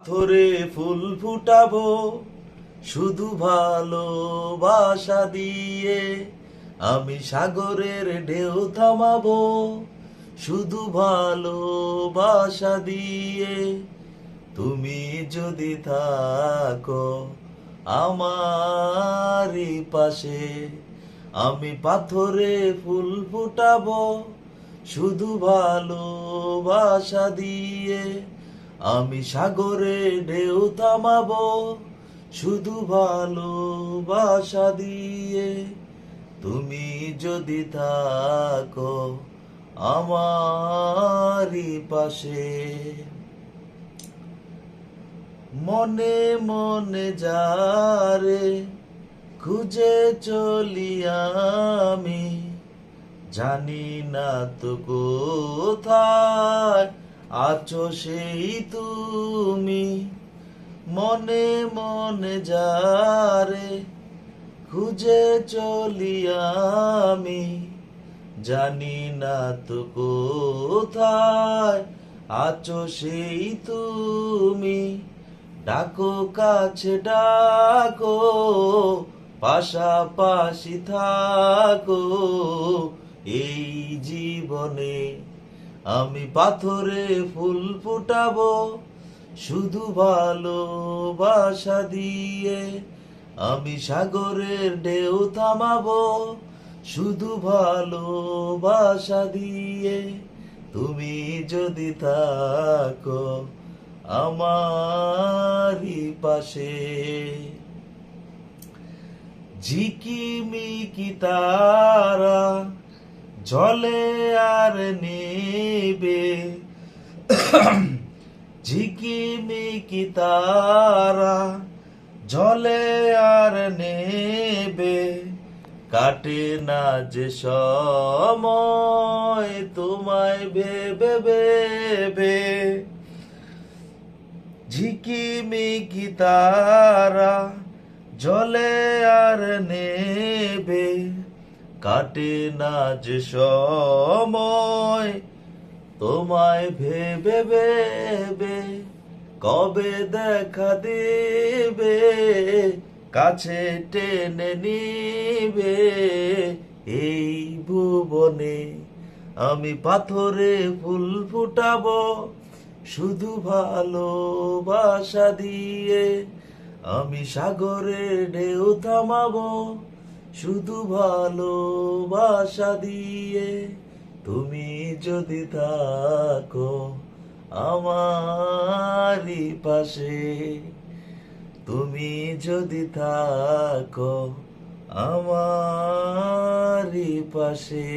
ধরে ফুল ফুটাবো শুধু ভালোবাসা দিয়ে, আমি সাগরের ঢেউ থামাবো শুধু ভালোবাসা দিয়ে। তুমি যদি থাকো আমারই পাশে, আমি পাথরে ফুল ফুটাবো শুধু ভালোবাসা দিয়ে। আমি সাগরে ঢেউ থামাবো শুধু ভালোবাসা দিয়ে। তুমি যদি থাকো আমারই পাশে। মনে মনে যারে খুঁজে চলি আমি, জানি না তো কোথায় আছো সেই তুমি। মনে মনে যারে খুঁজে চলি আমি, জানি না তো কোথায় আছো সেই তুমি। ডাকো কাছে ডাকো, পাশাপাশি থাকো এই জীবনে। আমি পাথরে ফুল ফুটাবো শুধু ভালোবাসা দিয়ে। আমি সাগরের ঢেউ থামাবো শুধু ভালোবাসা দিয়ে। তুমি যদি থাকো আমারই পাশে। ঝিকিমিকি তারা জ্বলে আর নেবে, ঝিকিমিকি তারা জ্বলে আর নেবে। কাটে না যে সময় তোমায় ভেবে ভেবে। ঝিকিমিকি তারা জ্বলে আর নেবে, কাটে না যে সময় তোমায় ভেবে ভেবে। কবে দেখা দেবে কাছে টেনে নিবে এই ভুবনে। আমি পাথরে ফুল ফুটাবো শুধু ভালোবাসা দিয়ে। আমি সাগরে ঢেউ থামাবো শুধু ভালোবাসা দিয়ে। তুমি যদি থাকো আমারই পাশে, তুমি যদি থাকো আমারই পাশে।